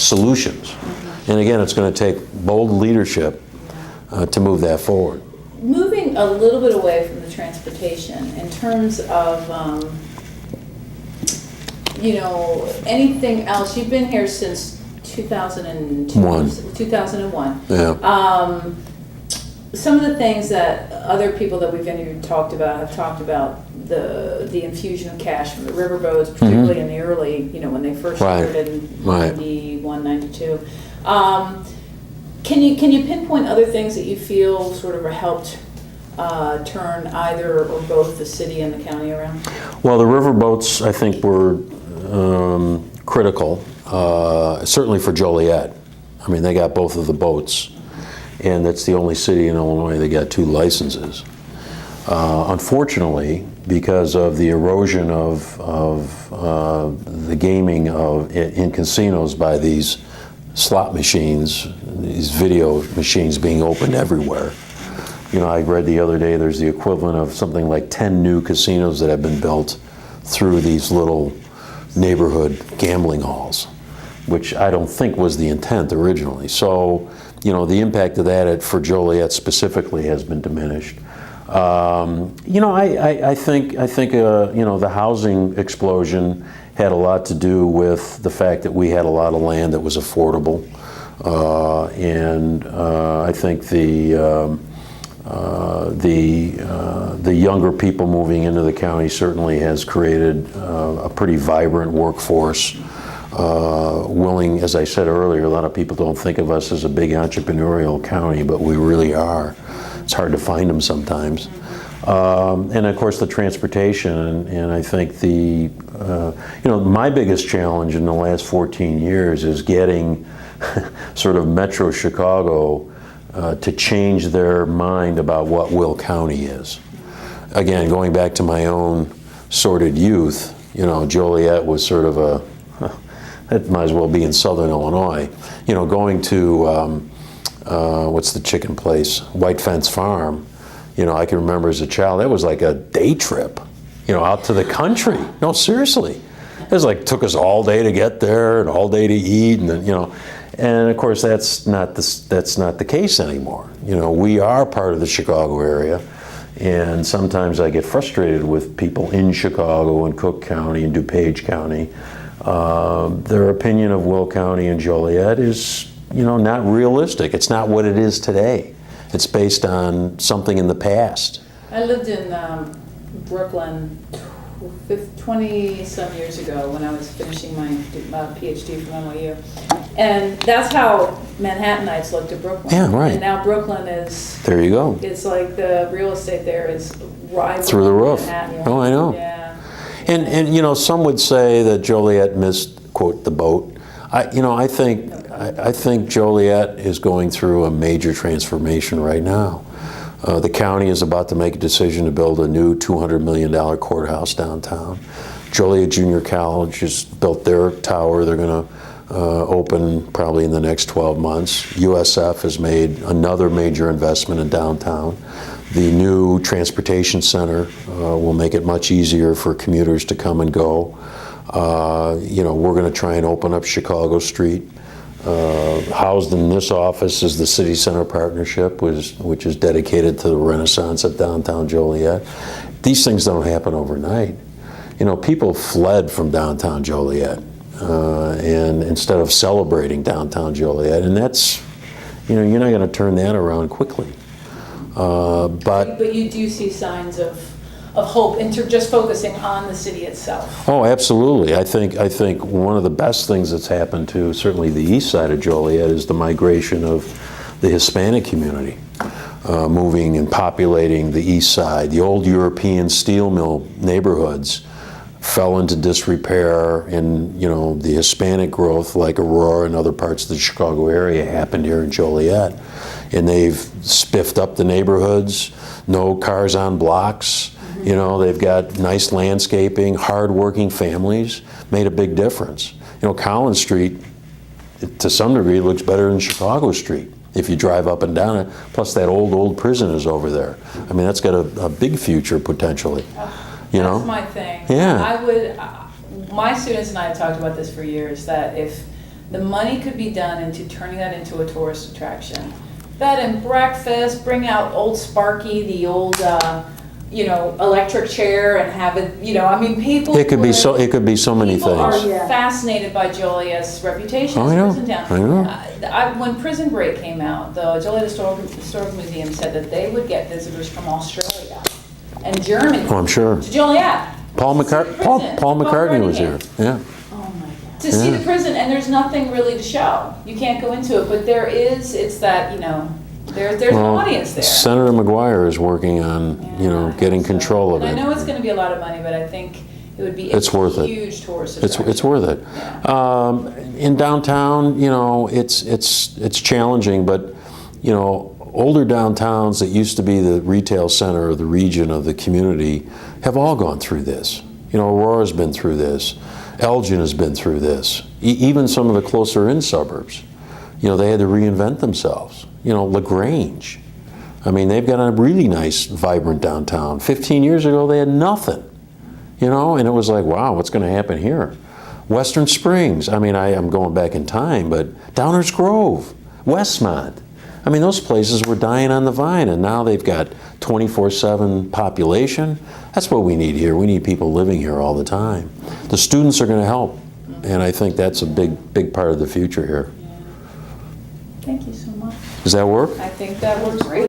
solutions. And again, it's going to take bold leadership to move that forward. Moving a little bit away from the transportation, in terms of, anything else, you've been here since 2001. Yeah. Some of the things that other people that we've interviewed have talked about the infusion of cash from the riverboats, particularly in the early, when they first started in 91, 92. Can you pinpoint other things that you feel sort of helped turn either or both the city and the county around? Well, the riverboats, I think, were critical, certainly for Joliet. I mean, they got both of the boats, and that's the only city in Illinois that got 2 licenses. Unfortunately, because of the erosion of the gaming in casinos by these slot machines, these video machines being opened everywhere. I read the other day there's the equivalent of something like 10 new casinos that have been built through these little neighborhood gambling halls, which I don't think was the intent originally. So, the impact of that for Joliet specifically has been diminished. I think the housing explosion had a lot to do with the fact that we had a lot of land that was affordable, and I think the younger people moving into the county certainly has created a pretty vibrant workforce. Willing, as I said earlier, a lot of people don't think of us as a big entrepreneurial county, but we really are. It's hard to find them sometimes. And of course the transportation, and I think my biggest challenge in the last 14 years is getting sort of Metro Chicago to change their mind about what Will County is. Again, going back to my own sordid youth, Joliet was sort of it might as well be in Southern Illinois. Going to, what's the chicken place? White Fence Farm. I can remember as a child, that was like a day trip, out to the country. No, seriously. It was like, took us all day to get there and all day to eat, and then, and of course that's not the case anymore. We are part of the Chicago area, and sometimes I get frustrated with people in Chicago and Cook County and DuPage County. Their opinion of Will County and Joliet is, not realistic. It's not what it is today. It's based on something in the past. I lived in Brooklyn 20-some years ago when I was finishing my PhD from NYU. And that's how Manhattanites looked at Brooklyn. Yeah, right. And now Brooklyn is... There you go. It's like the real estate there is rivaling through the roof. Manhattan. Oh, I know. Yeah. And some would say that Joliet missed, quote, the boat. I think Joliet is going through a major transformation right now. The county is about to make a decision to build a new $200 million courthouse downtown. Joliet Junior College has built their tower. They're going to open probably in the next 12 months. USF has made another major investment in downtown. The new transportation center will make it much easier for commuters to come and go. We're going to try and open up Chicago Street. Housed in this office is the City Center Partnership, which is dedicated to the renaissance of downtown Joliet. These things don't happen overnight. People fled from downtown Joliet, and instead of celebrating downtown Joliet, and that's, you're not going to turn that around quickly. But you do see signs of hope just focusing on the city itself. Oh, absolutely. I think one of the best things that's happened to certainly the east side of Joliet is the migration of the Hispanic community, moving and populating the east side. The old European steel mill neighborhoods fell into disrepair, and the Hispanic growth, like Aurora and other parts of the Chicago area, happened here in Joliet, and they've spiffed up the neighborhoods. No cars on blocks. They've got nice landscaping, hard-working families, made a big difference. Collins Street, to some degree, looks better than Chicago Street if you drive up and down it. Plus, that old prison is over there. I mean, that's got a big future potentially. That's my thing. Yeah. My students and I have talked about this for years, that if The money could be done into turning that into a tourist attraction. Bed and breakfast, bring out old Sparky, the old, electric chair, and have it, I mean, people. It could be so many People are things. fascinated by Joliet's reputation as I a know, prison town. I know. When Prison Break came out, the Joliet Historical Museum said that they would get visitors from Australia and Germany. Oh, I'm sure. To Joliet. Paul McCartney was here. Yeah. To see the prison, and there's nothing really to show. You can't go into it, but there's that, there's an audience there. Senator McGuire is working on, getting control of it. And I know it's going to be a lot of money, but I think it would be It's worth it. huge tourist attraction. It's worth it. Yeah. In downtown, it's challenging, but older downtowns that used to be the retail center of the region of the community have all gone through this. Aurora's been through this. Elgin has been through this. Even some of the closer in suburbs, they had to reinvent themselves. LaGrange, I mean, they've got a really nice, vibrant downtown. 15 years ago, they had nothing, and it was like, wow, what's going to happen here? Western Springs, I mean, I'm going back in time, but Downers Grove, Westmont, I mean, those places were dying on the vine, and now they've got 24/7 population. That's what we need here. We need people living here all the time. The students are going to help, and I think that's a big part of the future here. Thank you so much. Does that work? I think that works great.